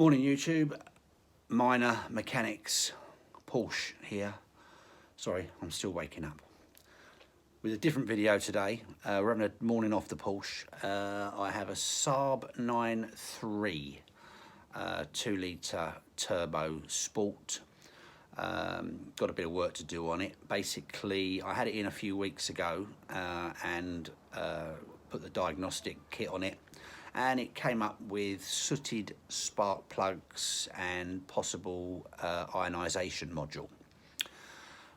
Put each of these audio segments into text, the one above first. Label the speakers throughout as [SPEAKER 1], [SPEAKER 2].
[SPEAKER 1] Morning YouTube, minor mechanics, Porsche here. Sorry, I'm still waking up. With a different video today, we're having a morning off the Porsche. I have a Saab 9.3 2 litre turbo sport. Got a bit of work to do on it. Basically, I had it in a few weeks ago and put the diagnostic kit on it. And it came up with sooted spark plugs and possible ionisation module.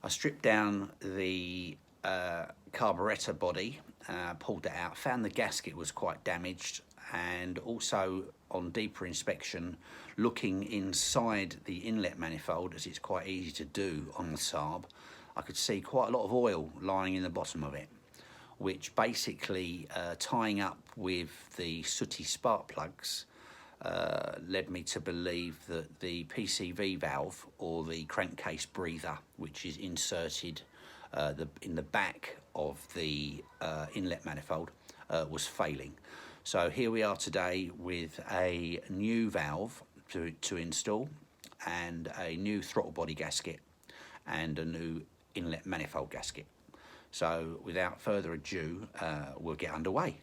[SPEAKER 1] I stripped down the carburettor body, pulled it out, found the gasket was quite damaged, and also on deeper inspection, looking inside the inlet manifold, as it's quite easy to do on the Saab, I could see quite a lot of oil lying in the bottom of it, which basically tying up with the sooty spark plugs led me to believe that the PCV valve, or the crankcase breather, which is inserted in the back of the inlet manifold, was failing. So here we are today with a new valve to install, and a new throttle body gasket, and a new inlet manifold gasket. So without further ado, we'll get underway.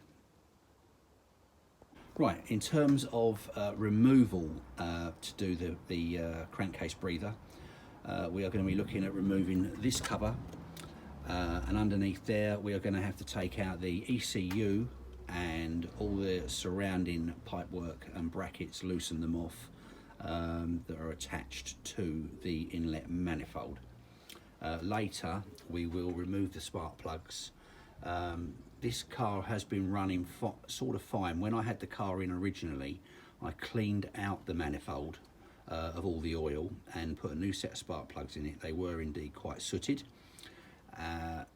[SPEAKER 1] Right, in terms of removal to do the crankcase breather, we are going to be looking at removing this cover, and underneath there we are going to have to take out the ECU and all the surrounding pipework and brackets, loosen them off, that are attached to the inlet manifold. Later we will remove the spark plugs. This car has been running sort of fine. When I had the car in originally, I cleaned out the manifold of all the oil and put a new set of spark plugs in it. They were indeed quite sooted.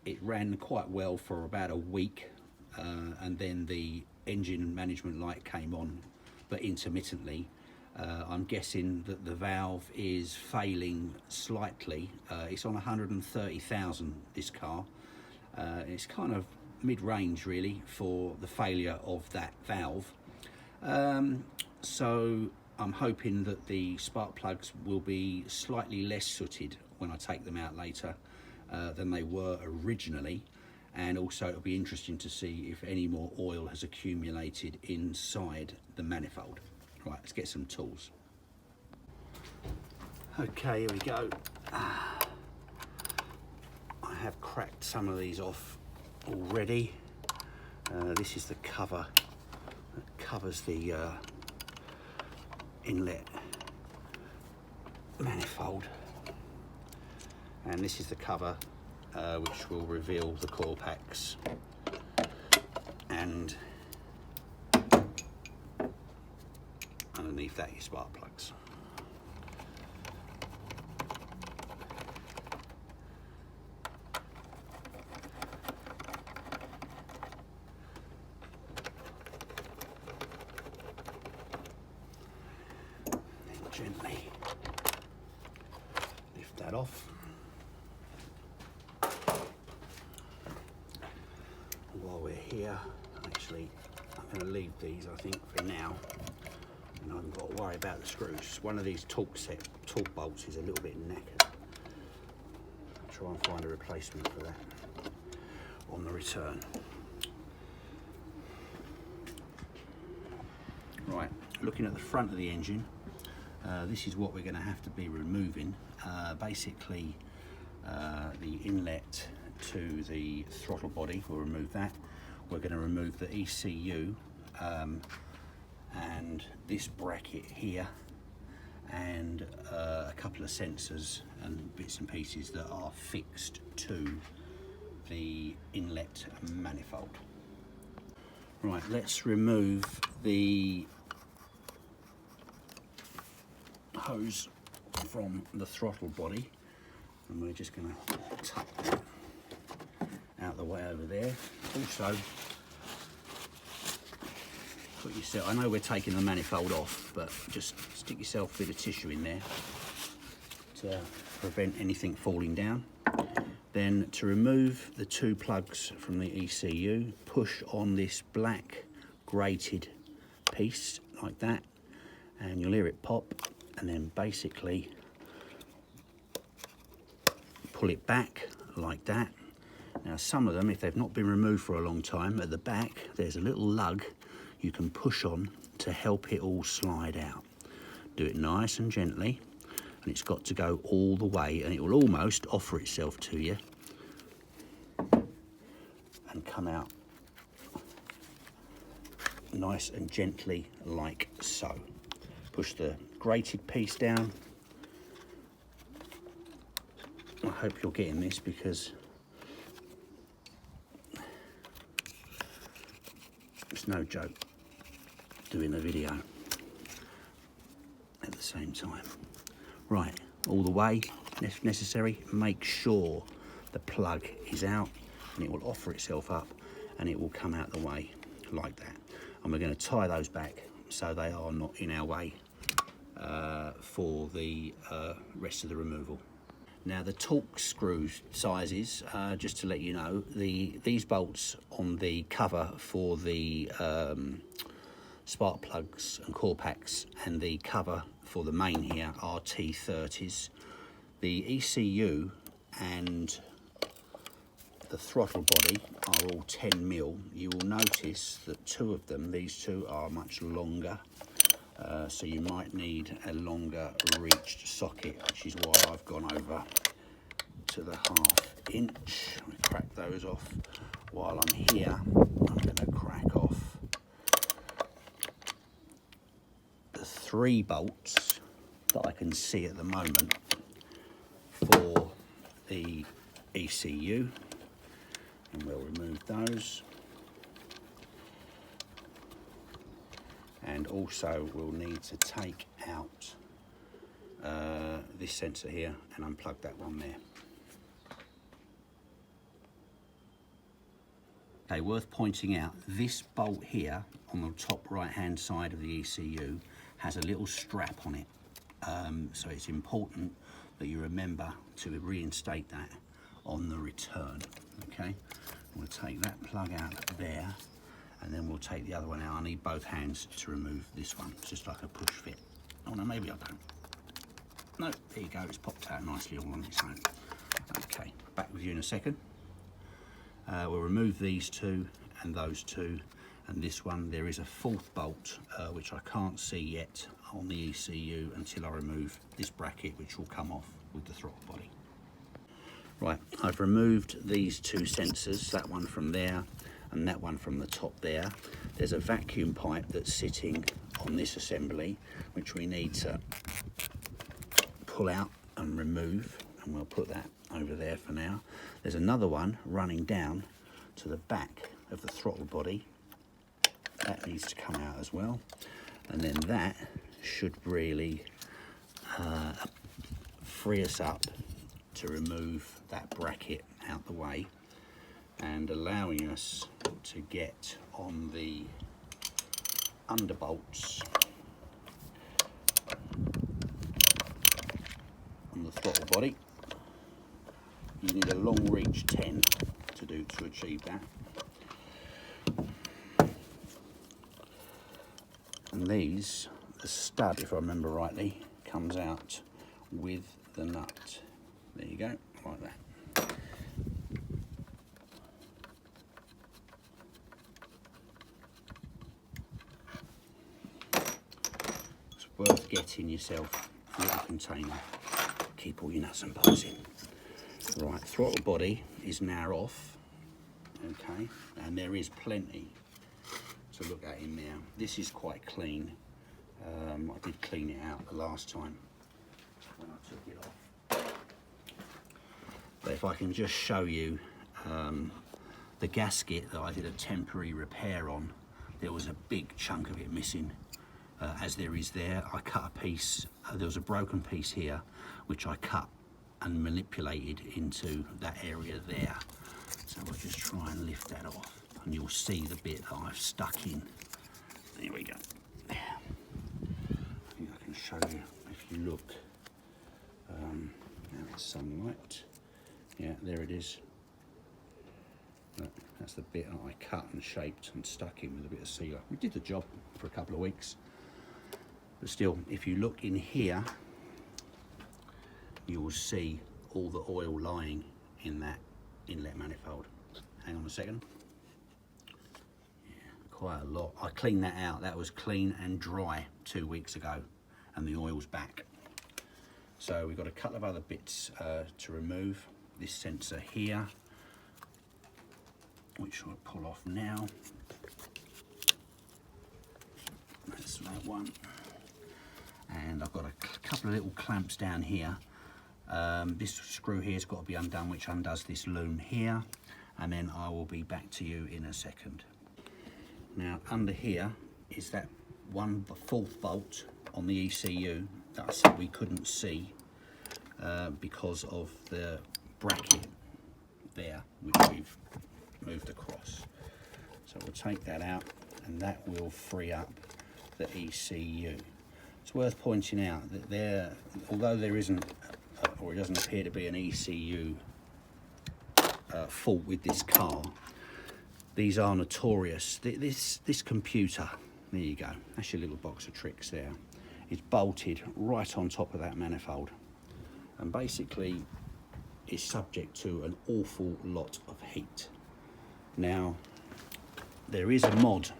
[SPEAKER 1] It ran quite well for about a week, and then the engine management light came on, but intermittently. I'm guessing that the valve is failing slightly. It's on 130,000, this car. It's kind of mid-range really for the failure of that valve. So I'm hoping that the spark plugs will be slightly less sooted when I take them out later than they were originally. And also it'll be interesting to see if any more oil has accumulated inside the manifold. Right, let's get some tools. Okay, here we go. I have cracked some of these off already. This is the cover that covers the inlet manifold. And this is the cover which will reveal the coil packs and underneath that your spark plugs. Then gently lift that off. While we're here, actually I'm going to leave these, I think, for now. And I haven't got to worry about the screws. One of these torque bolts is a little bit knackered. I'll try and find a replacement for that on the return. Right, looking at the front of the engine, this is what we're going to have to be removing. Basically, the inlet to the throttle body, we'll remove that. We're going to remove the ECU, and this bracket here, and a couple of sensors and bits and pieces that are fixed to the inlet manifold. Right, let's remove the hose from the throttle body, and we're just going to tuck that out the way over there. Also, put yourself, I know we're taking the manifold off, but just stick yourself a bit of tissue in there to prevent anything falling down. Then to remove the two plugs from the ECU, push on this black grated piece like that, and you'll hear it pop, and then basically pull it back like that. Now some of them, if they've not been removed for a long time, at the back there's a little lug you can push on to help it all slide out. Do it nice and gently, and it's got to go all the way, and it will almost offer itself to you and come out nice and gently like so. Push the grated piece down. I hope you're getting this, because it's no joke doing a video at the same time. Right, all the way, if necessary. Make sure the plug is out, and it will offer itself up, and it will come out the way like that. And we're going to tie those back so they are not in our way for the rest of the removal. Now the torque screw sizes, just to let you know, these bolts on the cover for the spark plugs and core packs, and the cover for the main here are T30s. The ECU and the throttle body are all 10mm. You will notice that two of them, these two, are much longer. So you might need a longer reached socket, which is why I've gone over to the 1/2 inch. I'm going to crack those off. While I'm here, I'm going to crack off the 3 bolts that I can see at the moment for the ECU, and we'll remove those. And also we'll need to take out this sensor here and unplug that one there. Okay, worth pointing out, this bolt here on the top right hand side of the ECU has a little strap on it, so it's important that you remember to reinstate that on the return. Okay, we'll take that plug out there, and then we'll take the other one out. I need both hands to remove this one. It's just like a push fit. Oh no, maybe I don't. No, there you go, it's popped out nicely all on its own. Okay, back with you in a second. We'll remove these two and those two, and this one. There is a 4th bolt which I can't see yet on the ECU until I remove this bracket, which will come off with the throttle body. Right, I've removed these 2 sensors, that one from there and that one from the top there. There's a vacuum pipe that's sitting on this assembly, which we need to pull out and remove, and we'll put that over there for now. There's another one running down to the back of the throttle body. That needs to come out as well. And then that should really free us up to remove that bracket out the way, and allowing us to get on the underbolts on the throttle body. You need a long reach 10 to achieve that. And these, the stud, if I remember rightly, comes out with the nut. There you go, like that. It's worth getting yourself a little container. Keep all your nuts and bolts in. Right, throttle body is now off, okay, and there is plenty to look at in there. This is quite clean. I did clean it out the last time when I took it off. But if I can just show you the gasket that I did a temporary repair on, there was a big chunk of it missing, as there is there. I cut a piece, there was a broken piece here, which I cut and manipulated into that area there. So I'll just try and lift that off, and you'll see the bit that I've stuck in. There we go. There. I think I can show you if you look. Now it's sunlight. Yeah, there it is. Look, that's the bit that I cut and shaped and stuck in with a bit of sealer. We did the job for a couple of weeks. But still, if you look in here, you will see all the oil lying in that inlet manifold. Hang on a second. Yeah, quite a lot. I cleaned that out. That was clean and dry 2 weeks ago, and the oil's back. So we've got a couple of other bits to remove. This sensor here, which I'll pull off now. That's that one. And I've got a couple of little clamps down here. This screw here has got to be undone, which undoes this loom here, and then I will be back to you in a second. Now under here is that one fourth bolt on the ECU that I said we couldn't see because of the bracket there, which we've moved across. So we'll take that out, and that will free up the ECU. It's worth pointing out that although there isn't, or it doesn't appear to be an ECU fault with this car, these are notorious. This computer, there you go, that's your little box of tricks there. It's bolted right on top of that manifold, and basically is subject to an awful lot of heat. Now, there is a mod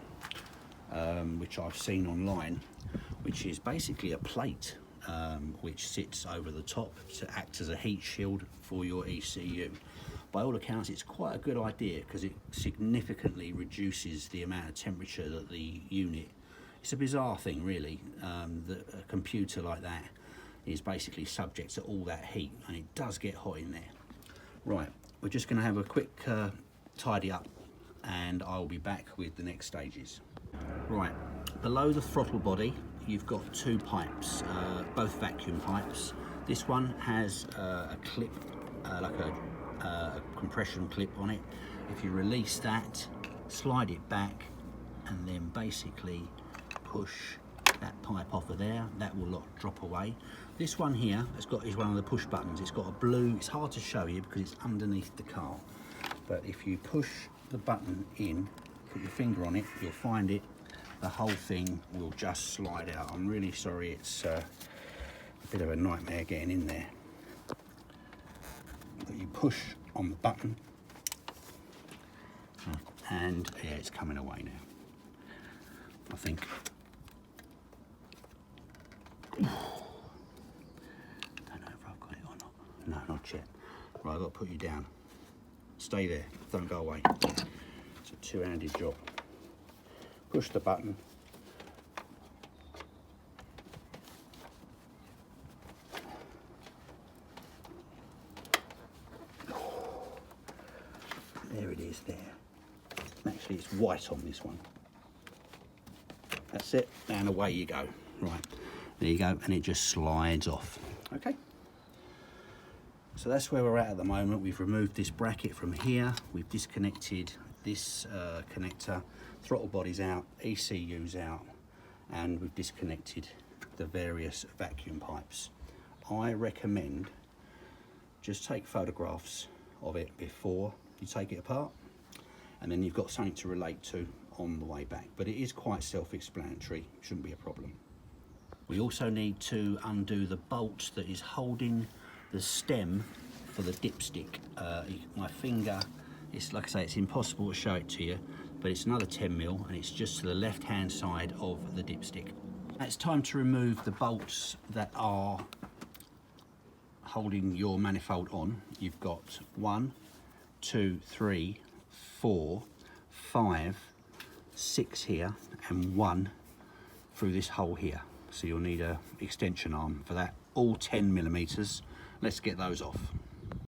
[SPEAKER 1] which I've seen online, which is basically a plate which sits over the top to act as a heat shield for your ECU. By all accounts, it's quite a good idea because it significantly reduces the amount of temperature that the unit. It's a bizarre thing, really, that a computer like that is basically subject to all that heat, and it does get hot in there. Right, we're just going to have a quick tidy up, and I'll be back with the next stages. Right, below the throttle body, you've got two pipes, both vacuum pipes. This one has a clip, like a compression clip on it. If you release that, slide it back, and then basically push that pipe off of there, that will drop away. This one here is one of the push buttons. It's got a blue, it's hard to show you because it's underneath the car, but if you push the button in, put your finger on it, you'll find it, the whole thing will just slide out. I'm really sorry, it's a bit of a nightmare getting in there. But you push on the button, and yeah, it's coming away now, I think. Don't know if I've got it or not. No, not yet. Right, I've got to put you down. Stay there, don't go away. It's a two-handed job. Push the button. There it is there. Actually, it's white on this one. That's it, and away you go. Right, there you go, and it just slides off. Okay. So that's where we're at the moment. We've removed this bracket from here. We've disconnected this connector. Throttle body's out, ECU's out, and we've disconnected the various vacuum pipes. I recommend just take photographs of it before you take it apart, and then you've got something to relate to on the way back. But it is quite self-explanatory, shouldn't be a problem. We also need to undo the bolt that is holding the stem for the dipstick. My finger, it's like I say, it's impossible to show it to you, but it's another 10mm, and it's just to the left hand side of the dipstick. It's time to remove the bolts that are holding your manifold on. You've got 1, 2, 3, 4, 5, 6 here, and 1 through this hole here. So you'll need an extension arm for that, all 10mm. Let's get those off.